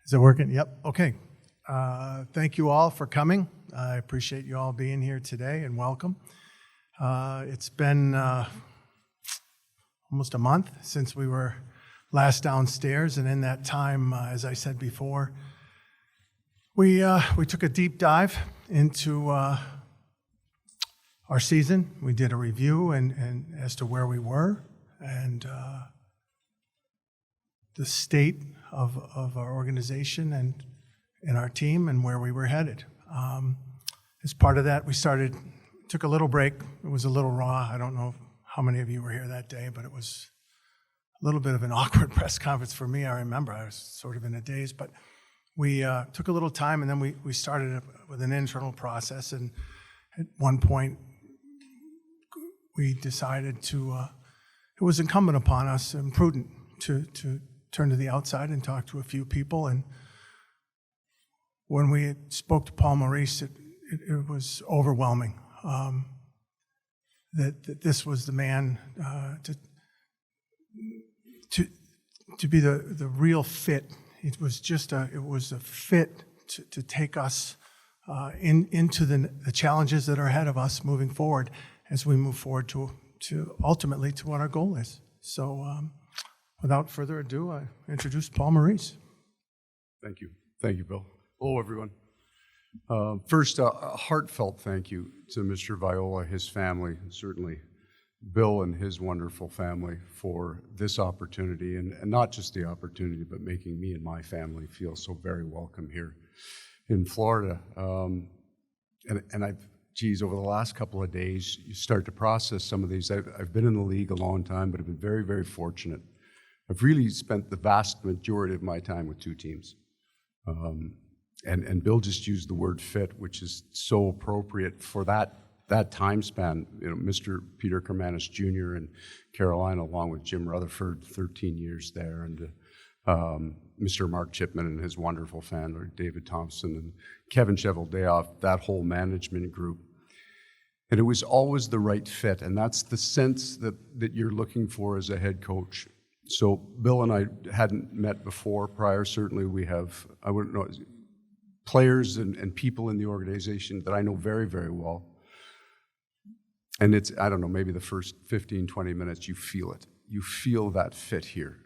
Is it working? Yep. Okay. Thank you all for coming. I appreciate you all being here today, and welcome. It's been almost a month since we were last downstairs, and in that time, as I said before, we took a deep dive into our season. We did a review and as to where we were and the state of our organization and our team and where we were headed. As part of that, we took a little break. It was a little raw. I don't know how many of you were here that day, but it was a little bit of an awkward press conference for me. I remember I was sort of in a daze, but we took a little time, and then we started with an internal process, and at one point we decided it was incumbent upon us and prudent to turn to the outside and talk to a few people. And when we spoke to Paul Maurice, it was overwhelming that this was the man to be the real fit. It was a fit to take us into the challenges that are ahead of us moving forward as we move forward to ultimately to what our goal is. So without further ado, I introduce Paul Maurice. Thank you. Thank you, Bill. Hello, everyone. First, a heartfelt thank you to Mr. Viola, his family, and certainly Bill and his wonderful family for this opportunity, and not just the opportunity, but making me and my family feel so very welcome here in Florida. And over the last couple of days, you start to process some of these. I've been in the league a long time, but I've been very, very fortunate. I've really spent the vast majority of my time with two teams. And Bill just used the word fit, which is so appropriate for that time span. You know, Mr. Peter Kermanis Jr. in Carolina, along with Jim Rutherford, 13 years there, and Mr. Mark Chipman and his wonderful family, David Thompson and Kevin Cheveldayoff, that whole management group. And it was always the right fit, and that's the sense that you're looking for as a head coach. So Bill and I hadn't met before prior. Certainly we have, I wouldn't know, players and people in the organization that I know very, very well. And it's, I don't know, maybe the first 15, 20 minutes, you feel it. You feel that fit here.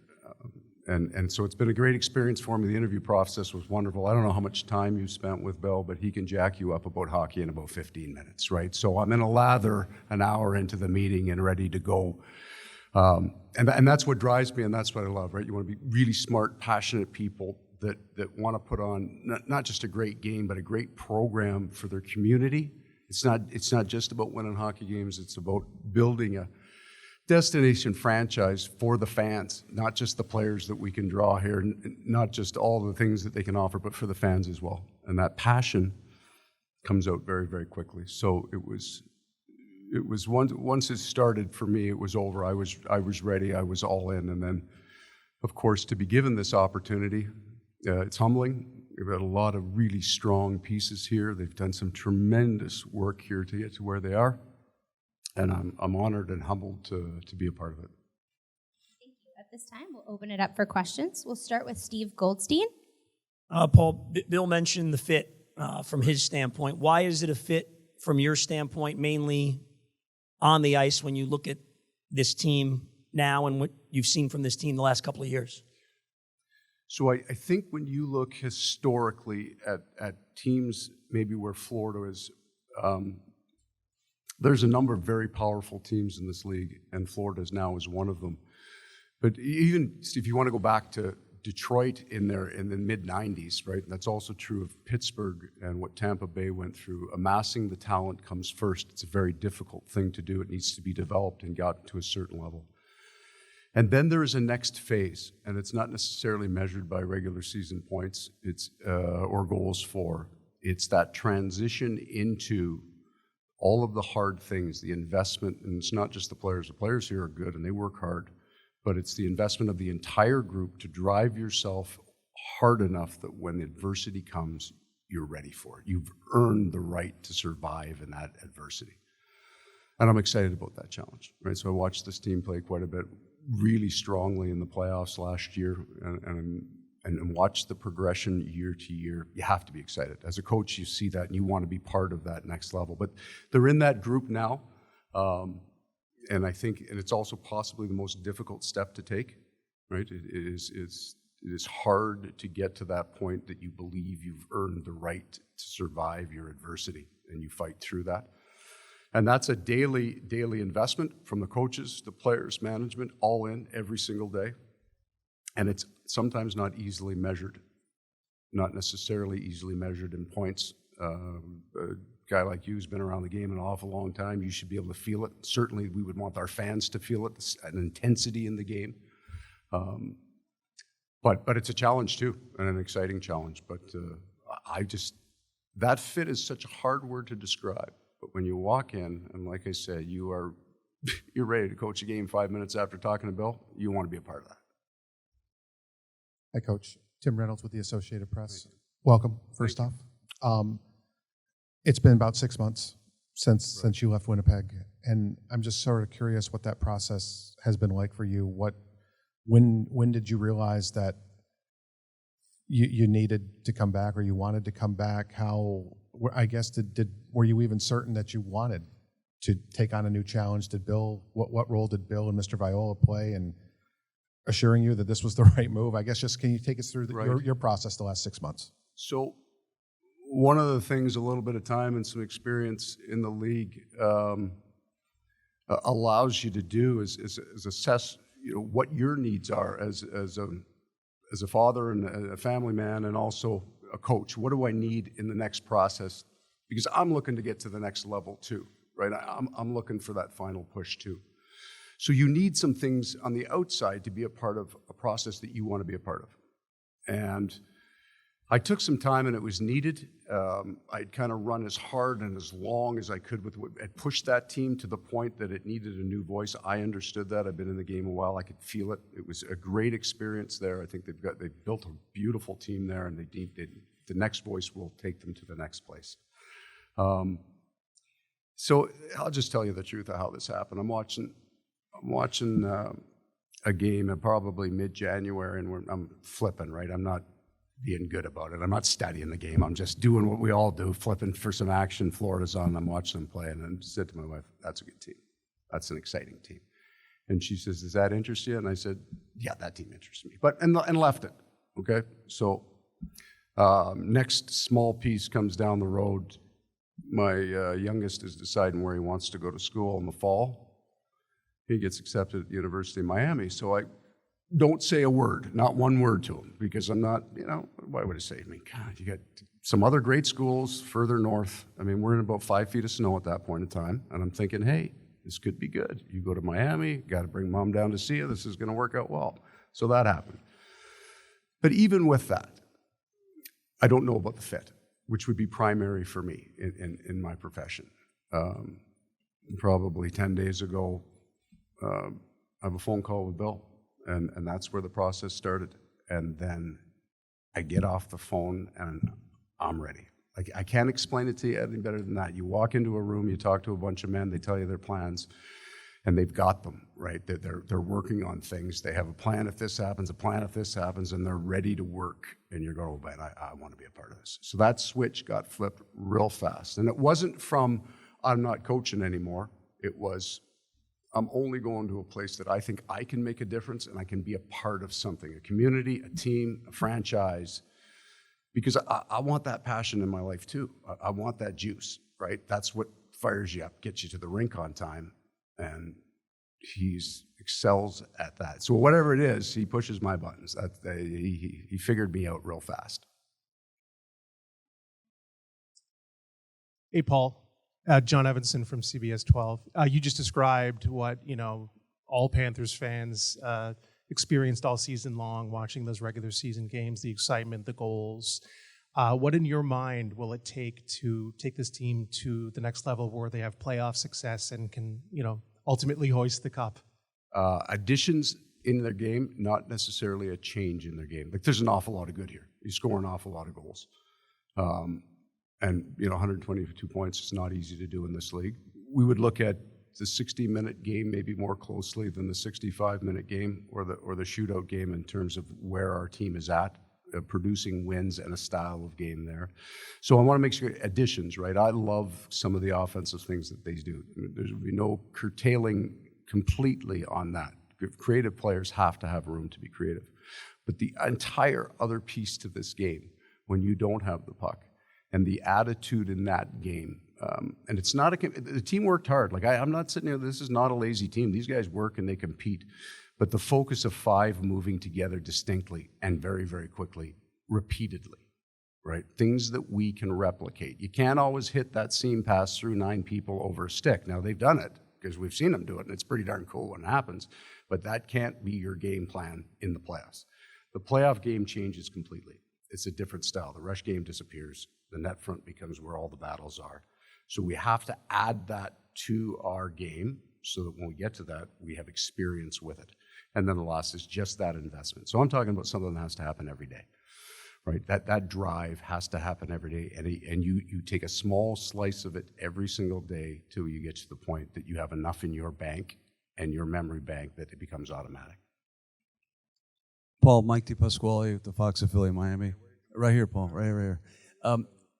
And so it's been a great experience for me. The interview process was wonderful. I don't know how much time you spent with Bill, but he can jack you up about hockey in about 15 minutes, right? So I'm in a lather an hour into the meeting and ready to go. And that's what drives me, and that's what I love, right? You want to be really smart, passionate people that want to put on not just a great game, but a great program for their community. It's not just about winning hockey games. It's about building a destination franchise for the fans, not just the players that we can draw here, not just all the things that they can offer, but for the fans as well. And that passion comes out very, very quickly. So it was once it started for me, it was over. I was ready. I was all in. And then, of course, to be given this opportunity, it's humbling. We've got a lot of really strong pieces here. They've done some tremendous work here to get to where they are. And I'm honored and humbled to be a part of it. Thank you. At this time, we'll open it up for questions. We'll start with Steve Goldstein. Paul, Bill mentioned the fit from his standpoint. Why is it a fit from your standpoint, mainly on the ice, when you look at this team now and what you've seen from this team the last couple of years? So I think when you look historically at teams maybe where Florida is, there's a number of very powerful teams in this league, and Florida now is one of them. But even if you want to go back to Detroit in the mid-'90s, right? That's also true of Pittsburgh and what Tampa Bay went through. Amassing the talent comes first. It's a very difficult thing to do. It needs to be developed and got to a certain level. And then there is a next phase, and it's not necessarily measured by regular season points or goals for. It's that transition into all of the hard things, the investment, and it's not just the players. The players here are good and they work hard, but it's the investment of the entire group to drive yourself hard enough that when adversity comes, you're ready for it. You've earned the right to survive in that adversity. And I'm excited about that challenge, right? So I watched this team play quite a bit, really strongly in the playoffs last year, and and watch the progression year to year, you have to be excited. As a coach, you see that and you want to be part of that next level. But they're in that group now, and I think, and it's also possibly the most difficult step to take, right? It is hard to get to that point that you believe you've earned the right to survive your adversity, and you fight through that. And that's a daily investment from the coaches, the players, management, all in every single day. And it's sometimes not easily measured, not necessarily easily measured in points. A guy like you who's been around the game an awful long time, you should be able to feel it. Certainly we would want our fans to feel it, an intensity in the game. But it's a challenge too, and an exciting challenge. But that fit is such a hard word to describe. But when you walk in, and like I said, you're ready to coach a game 5 minutes after talking to Bill, you want to be a part of that. Hi, Coach. Tim Reynolds with the Associated Press. Welcome, first off. It's been about 6 months since you left Winnipeg, and I'm just sort of curious what that process has been like for you. When did you realize that you needed to come back, or you wanted to come back? I guess, were you even certain that you wanted to take on a new challenge? What role did Bill and Mr. Viola play in assuring you that this was the right move? I guess just can you take us through your process the last 6 months? So one of the things, a little bit of time and some experience in the league allows you to do is assess what your needs are as a father and a family man, and also a coach. What do I need in the next process? Because I'm looking to get to the next level too, right? I'm looking for that final push too. So you need some things on the outside to be a part of a process that you want to be a part of. And I took some time, and it was needed. I'd kind of run as hard and as long as I could I'd pushed that team to the point that it needed a new voice. I understood that. I've been in the game a while. I could feel it. It was a great experience there. I think they've built a beautiful team there, and the next voice will take them to the next place. So I'll just tell you the truth of how this happened. I'm watching a game at probably mid-January, and I'm flipping, right? I'm not being good about it. I'm not studying the game. I'm just doing what we all do, flipping for some action. Florida's on. I'm watching them play, and I said to my wife, "That's a good team. That's an exciting team." And she says, "Does that interest you?" And I said, "Yeah, that team interests me." And left it. Okay, so next small piece comes down the road. My youngest is deciding where he wants to go to school in the fall. He gets accepted at the University of Miami, so I don't say a word, not one word to him, because I'm not, why would I say? I mean, God, you got some other great schools further north. I mean, we're in about 5 feet of snow at that point in time, and I'm thinking, hey, this could be good. You go to Miami, got to bring mom down to see you. This is going to work out well. So that happened. But even with that, I don't know about the fit, which would be primary for me in my profession. Probably 10 days ago, I have a phone call with Bill. And that's where the process started. And then I get off the phone and I'm ready. I can't explain it to you any better than that. You walk into a room, you talk to a bunch of men, they tell you their plans, and they've got them, right? They're working on things. They have a plan if this happens, a plan if this happens, and they're ready to work. And you're going, oh man, I want to be a part of this. So that switch got flipped real fast. And it wasn't from, I'm not coaching anymore. It was, I'm only going to a place that I think I can make a difference and I can be a part of something, a community, a team, a franchise, because I want that passion in my life too. I want that juice, right? That's what fires you up, gets you to the rink on time, and he excels at that. So whatever it is, he pushes my buttons. He figured me out real fast. Hey, Paul. John Evanson from CBS 12. You just described what, all Panthers fans experienced all season long, watching those regular season games, the excitement, the goals. What in your mind will it take to take this team to the next level where they have playoff success and can, ultimately hoist the cup? Additions in their game, not necessarily a change in their game. Like, there's an awful lot of good here. You score an awful lot of goals. And 122 points is not easy to do in this league. We would look at the 60-minute game maybe more closely than the 65-minute game or the shootout game in terms of where our team is at producing wins and a style of game there. So I want to make sure additions, right? I love some of the offensive things that they do. There's be no curtailing completely on that. Creative players have to have room to be creative. But the entire other piece to this game, when you don't have the puck, and the attitude in that game, and it's not the team worked hard. Like I'm not sitting here, this is not a lazy team. These guys work and they compete. But the focus of 5 moving together distinctly and very, very quickly, repeatedly, right? Things that we can replicate. You can't always hit that seam pass through 9 people over a stick. Now, they've done it because we've seen them do it, and it's pretty darn cool when it happens. But that can't be your game plan in the playoffs. The playoff game changes completely. It's a different style. The rush game disappears. The net front becomes where all the battles are. So we have to add that to our game so that when we get to that, we have experience with it. And then the last is just that investment. So I'm talking about something that has to happen every day, right? That drive has to happen every day. And you take a small slice of it every single day till you get to the point that you have enough in your bank and your memory bank that it becomes automatic. Paul, Mike DePasquale with the Fox affiliate Miami. Right here, Paul, right here.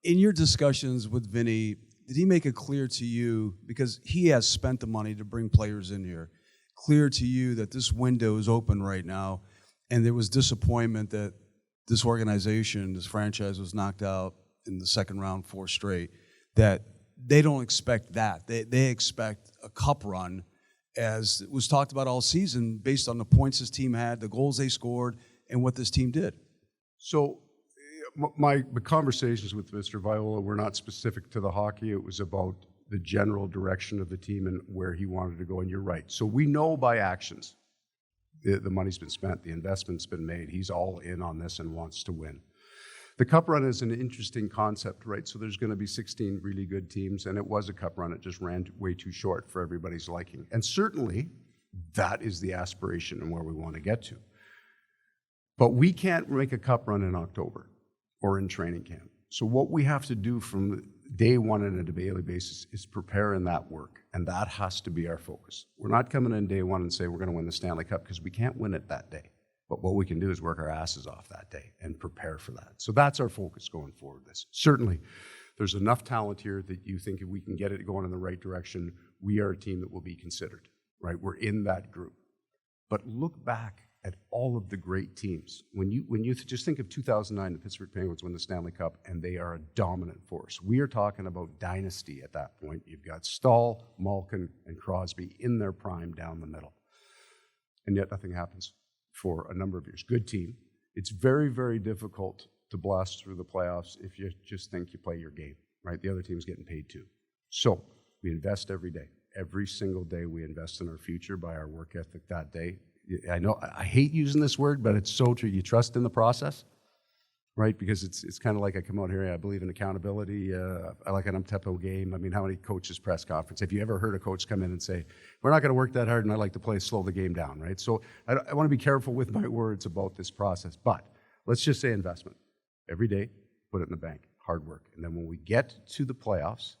In your discussions with Vinny, did he make it clear to you, because he has spent the money to bring players in here, clear to you that this window is open right now, and there was disappointment that this organization, this franchise was knocked out in the second round 4 straight, that they don't expect that. They expect a cup run, as it was talked about all season, based on the points this team had, the goals they scored, and what this team did. So my conversations with Mr. Viola were not specific to the hockey. It was about the general direction of the team and where he wanted to go, and you're right. So we know by actions the money's been spent, the investment's been made. He's all in on this and wants to win. The cup run is an interesting concept, right? So there's going to be 16 really good teams, and it was a cup run. It just ran way too short for everybody's liking. And certainly that is the aspiration and where we want to get to. But we can't make a cup run in October or in training camp. So what we have to do from day one on a daily basis is prepare in that work, and that has to be our focus. We're not coming in day one and say we're going to win the Stanley Cup, because we can't win it that day. But what we can do is work our asses off that day and prepare for that. So that's our focus going forward. Certainly, there's enough talent here that you think if we can get it going in the right direction, we are a team that will be considered, right? We're in that group. But look back at all of the great teams. When you just think of 2009, the Pittsburgh Penguins win the Stanley Cup, and they are a dominant force. We are talking about dynasty at that point. You've got Stahl, Malkin, and Crosby in their prime down the middle. And yet nothing happens for a number of years. Good team. It's very, very difficult to blast through the playoffs if you just think you play your game, right? The other team's getting paid too. So we invest every day. Every single day we invest in our future by our work ethic that day. I know I hate using this word, but it's so true. You trust in the process, right? Because it's kind of like I come out here, I believe in accountability. I like an up-tempo game. I mean, how many coaches press conference? Have you ever heard a coach come in and say, we're not going to work that hard and I like to slow the game down, right? So I want to be careful with my words about this process, but let's just say investment. Every day, put it in the bank, hard work. And then when we get to the playoffs,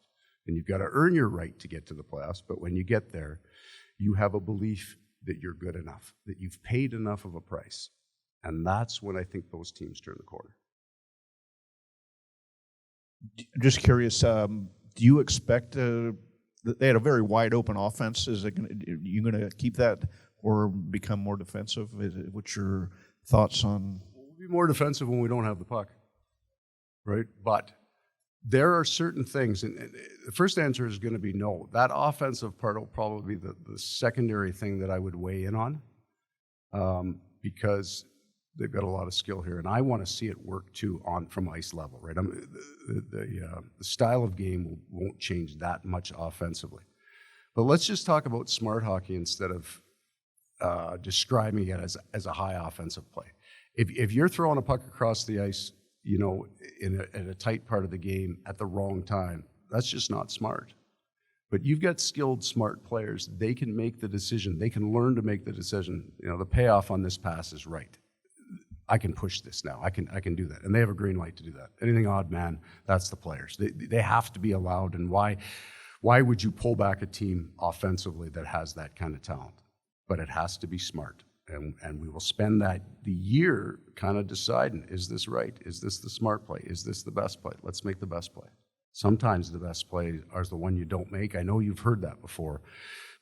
and you've got to earn your right to get to the playoffs, but when you get there, you have a belief that you're good enough, that you've paid enough of a price. And that's when I think those teams turn the corner. Just curious, do you expect they had a very wide open offense? Are you going to keep that or become more defensive? What's your thoughts on? We'll be more defensive when we don't have the puck, right? But there are certain things, and the first answer is going to be no. That offensive part will probably be the secondary thing that I would weigh in on, because they've got a lot of skill here, and I want to see it work too from ice level, right? The style of game won't change that much offensively. But let's just talk about smart hockey instead of describing it as a high offensive play. If you're throwing a puck across the ice, in a tight part of the game at the wrong time, that's just not smart. But you've got skilled, smart players. They can make the decision. They can learn to make the decision. The payoff on this pass is right. I can push this now. I can do that. And they have a green light to do that. Anything odd man, that's the players. They have to be allowed. And why would you pull back a team offensively that has that kind of talent? But it has to be smart. And we will spend the year kind of deciding, is this right? Is this the smart play? Is this the best play? Let's make the best play. Sometimes the best play is the one you don't make. I know you've heard that before.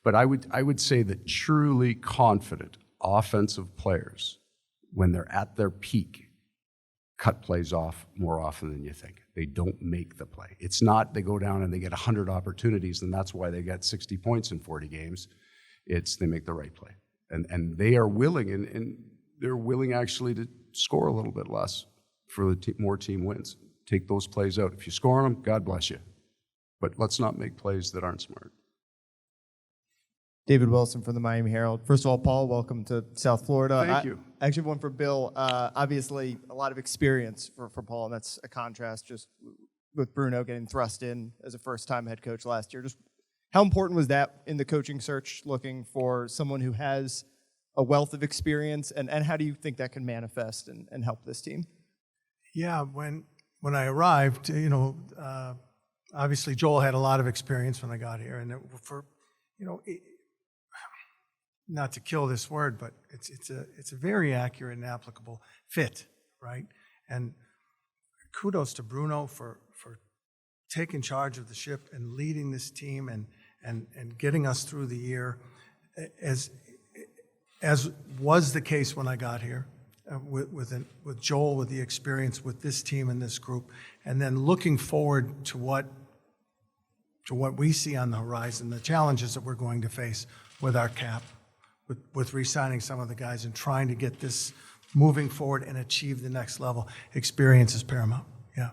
But I would say that truly confident offensive players, when they're at their peak, cut plays off more often than you think. They don't make the play. It's not they go down and they get 100 opportunities, and that's why they got 60 points in 40 games. It's they make the right play. And they are willing, and they're willing actually to score a little bit less for the more team wins. Take those plays out. If you score them, God bless you. But let's not make plays that aren't smart. David Wilson from the Miami Herald. First of all, Paul, welcome to South Florida. Thank you. I actually have one for Bill. Obviously, a lot of experience for Paul, and that's a contrast just with Bruno getting thrust in as a first-time head coach last year. Just how important was that in the coaching search, looking for someone who has a wealth of experience, and how do you think that can manifest and help this team? Yeah, when I arrived, obviously Joel had a lot of experience when I got here, and not to kill this word, but it's a very accurate and applicable fit, right? And kudos to Bruno for taking charge of the ship and leading this team and getting us through the year, as was the case when I got here, with Joel, with the experience with this team and this group, and then looking forward to what we see on the horizon, the challenges that we're going to face with our cap, with re-signing some of the guys and trying to get this moving forward and achieve the next level. Experience is paramount. Yeah.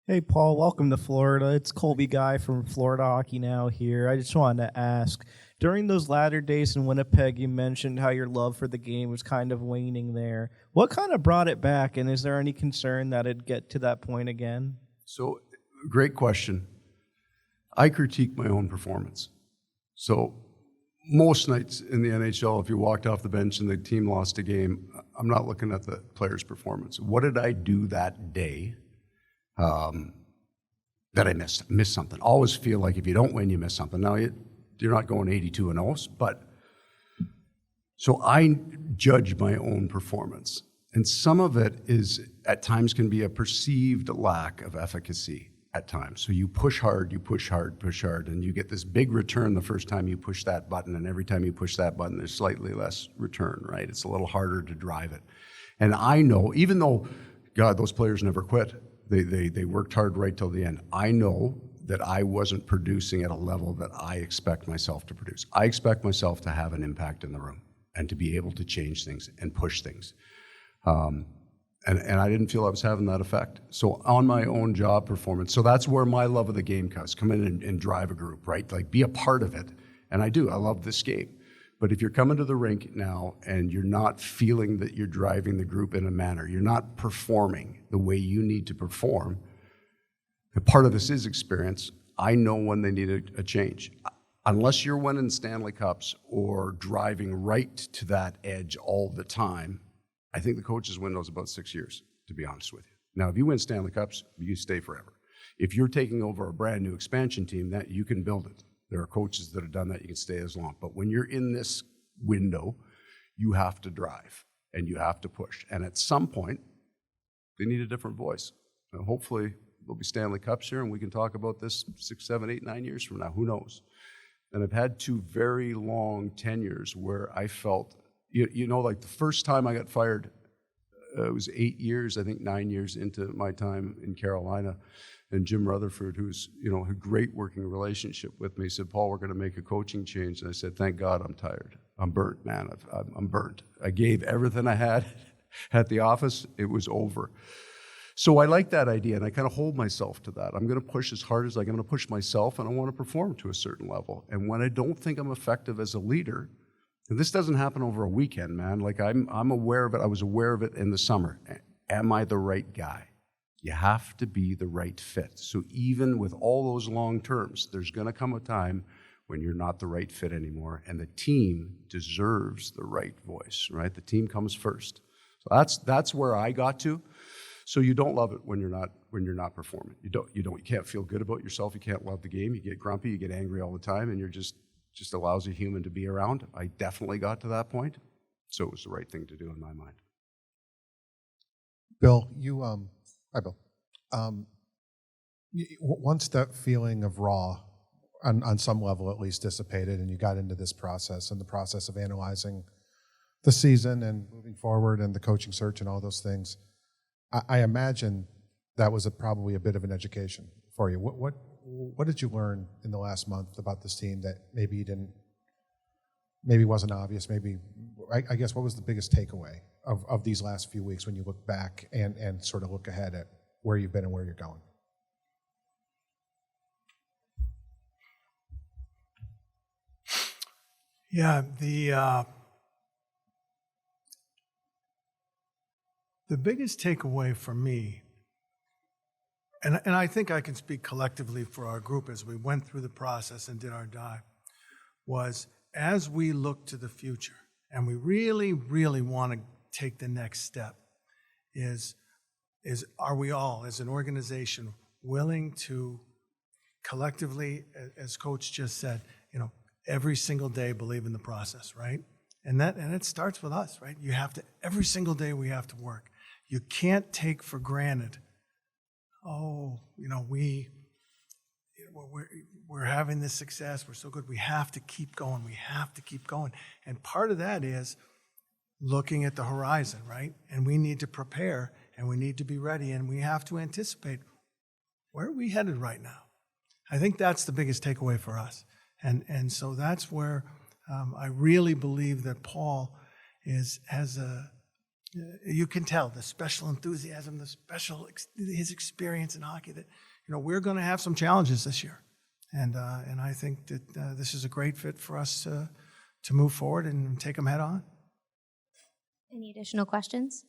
Hey, Paul, welcome to Florida. It's Colby Guy from Florida Hockey Now here. I just wanted to ask, during those latter days in Winnipeg, you mentioned how your love for the game was kind of waning there. What kind of brought it back, and is there any concern that it'd get to that point again? So, great question. I critique my own performance. So, most nights in the NHL, if you walked off the bench and the team lost a game, I'm not looking at the player's performance. What did I do that day that I missed something? Always feel like if you don't win, you miss something. Now, you're not going 82-0, but so I judge my own performance. And some of it is, at times, can be a perceived lack of efficacy at times. So you push hard, and you get this big return the first time you push that button, and every time you push that button, there's slightly less return, right? It's a little harder to drive it. And I know, even though, God, those players never quit, they worked hard right till the end. I know that I wasn't producing at a level that I expect myself to produce. I expect myself to have an impact in the room and to be able to change things and push things. And I didn't feel I was having that effect. So on my own job performance, so that's where my love of the game comes. Come in and drive a group, right? Like, be a part of it. And I do. I love this game. But if you're coming to the rink now and you're not feeling that you're driving the group in a manner, you're not performing the way you need to perform, the part of this is experience. I know when they need a change. Unless you're winning Stanley Cups or driving right to that edge all the time, I think the coach's window is about 6 years, to be honest with you. Now, if you win Stanley Cups, you stay forever. If you're taking over a brand new expansion team, that you can build it. There are coaches that have done that. You can stay as long. But when you're in this window, you have to drive and you have to push. And at some point, they need a different voice. And hopefully, there'll be Stanley Cups here, and we can talk about this 6, 7, 8, 9 years from now. Who knows? And I've had 2 very long tenures where I felt, like the first time I got fired, it was 8 years, I think 9 years into my time in Carolina. And Jim Rutherford, who's, a great working relationship with me, said, Paul, we're going to make a coaching change. And I said, thank God, I'm tired. I'm burnt, man. I'm burnt. I gave everything I had at the office. It was over. So I like that idea, and I kind of hold myself to that. I'm going to push as hard as I'm going to push myself, and I want to perform to a certain level. And when I don't think I'm effective as a leader, and this doesn't happen over a weekend, man. Like, I'm aware of it. I was aware of it in the summer. Am I the right guy? You have to be the right fit. So even with all those long terms, there's going to come a time when you're not the right fit anymore, and the team deserves the right voice, right? The team comes first. So that's where I got to. So you don't love it when you're not performing. You can't feel good about yourself. You can't love the game. You get grumpy. You get angry all the time, and you're just just a lousy human to be around. I definitely got to that point, so it was the right thing to do in my mind. Bill, hi Bill. Once that feeling of raw, on some level at least, dissipated, and you got into this process and the process of analyzing the season and moving forward and the coaching search and all those things, I imagine that was probably a bit of an education for you. What did you learn in the last month about this team that maybe you didn't, maybe wasn't obvious? Maybe, I guess, what was the biggest takeaway of these last few weeks when you look back and sort of look ahead at where you've been and where you're going? Yeah, the biggest takeaway for me, and I think I can speak collectively for our group as we went through the process and did our dive, was as we look to the future and we really, really want to take the next step, is are we all, as an organization, willing to collectively, as Coach just said, every single day believe in the process, right? And it starts with us, right? You have to, every single day we have to work. You can't take for granted, we're having this success, we're so good, we have to keep going, we have to keep going. And part of that is looking at the horizon, right? And we need to prepare, and we need to be ready, and we have to anticipate, where are we headed right now? I think that's the biggest takeaway for us. And so that's where I really believe that Paul has you can tell the special enthusiasm, his experience in hockey, that we're going to have some challenges this year, and I think that this is a great fit for us to move forward and take them head on. Any additional questions?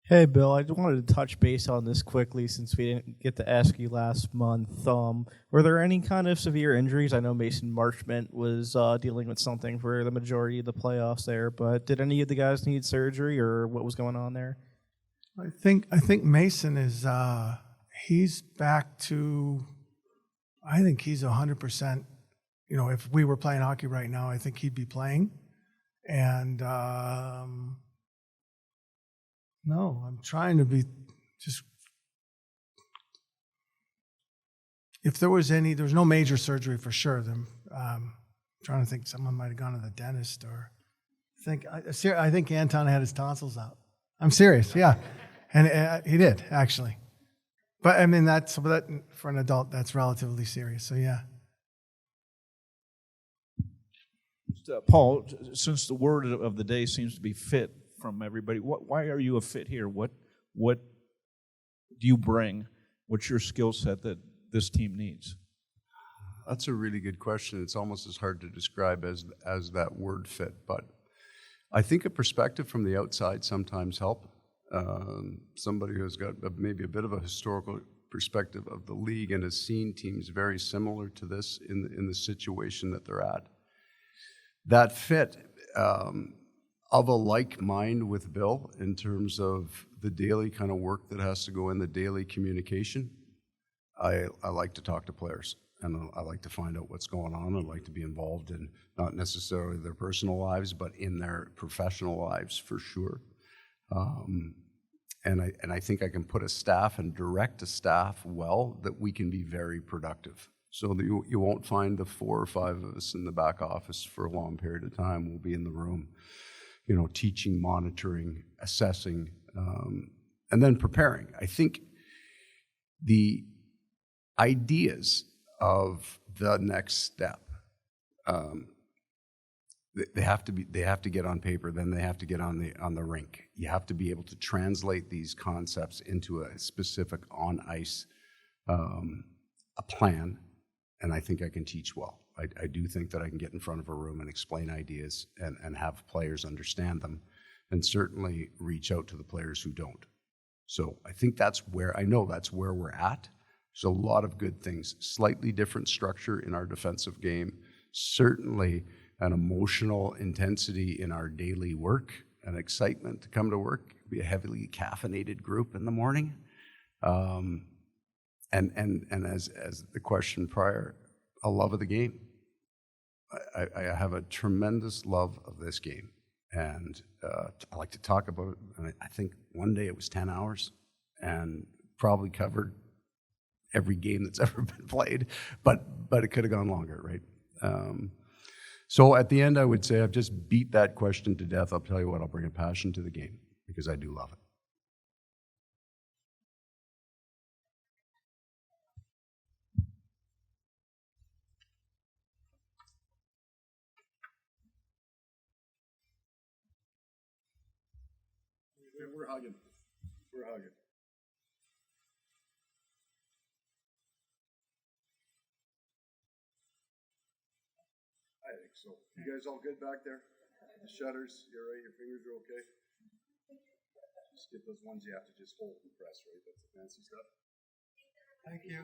Hey, Bill, I just wanted to touch base on this quickly since we didn't get to ask you last month. Were there any kind of severe injuries? I know Mason Marchment was dealing with something for the majority of the playoffs there, but did any of the guys need surgery, or what was going on there? I think Mason is he's back to, I think he's 100%. If we were playing hockey right now, I think he'd be playing. And no, I'm trying to be just, if there's no major surgery for sure. Then trying to think, someone might have gone to the dentist, or I think Anton had his tonsils out. I'm serious, yeah. And he did, actually. But I mean, that for an adult, that's relatively serious, so yeah. Paul, since the word of the day seems to be fit from everybody, why are you a fit here? What do you bring? What's your skill set that this team needs? That's a really good question. It's almost as hard to describe as that word fit, but I think a perspective from the outside sometimes help. Somebody who's got maybe a bit of a historical perspective of the league and has seen teams very similar to this in the situation that they're at. That fit of a like mind with Bill in terms of the daily kind of work that has to go in, the daily communication. I like to talk to players, and I like to find out what's going on. I like to be involved in not necessarily their personal lives, but in their professional lives for sure. And I think I can put a staff and direct a staff well that we can be very productive. So that you won't find the 4 or 5 of us in the back office for a long period of time. We'll be in the room, teaching, monitoring, assessing, and then preparing. I think the ideas of the next step, they have to get on paper, then they have to get on the rink. You have to be able to translate these concepts into a specific on ice a plan, and I think I can teach well. I do think that I can get in front of a room and explain ideas and have players understand them, and certainly reach out to the players who don't. So I think that's where we're at. There's a lot of good things. Slightly different structure in our defensive game. Certainly an emotional intensity in our daily work, an excitement to come to work, be a heavily caffeinated group in the morning. And as the question prior, a love of the game. I have a tremendous love of this game, and I like to talk about it. And I think one day it was 10 hours, and probably covered every game that's ever been played, but it could have gone longer, right? So at the end, I would say I've just beat that question to death. I'll tell you what, I'll bring a passion to the game because I do love it. We're hugging. We're hugging. I think so. You guys all good back there? The shutters, you're right, your fingers are okay? Just get those ones you have to just hold and press, right? That's the fancy stuff. Thank you.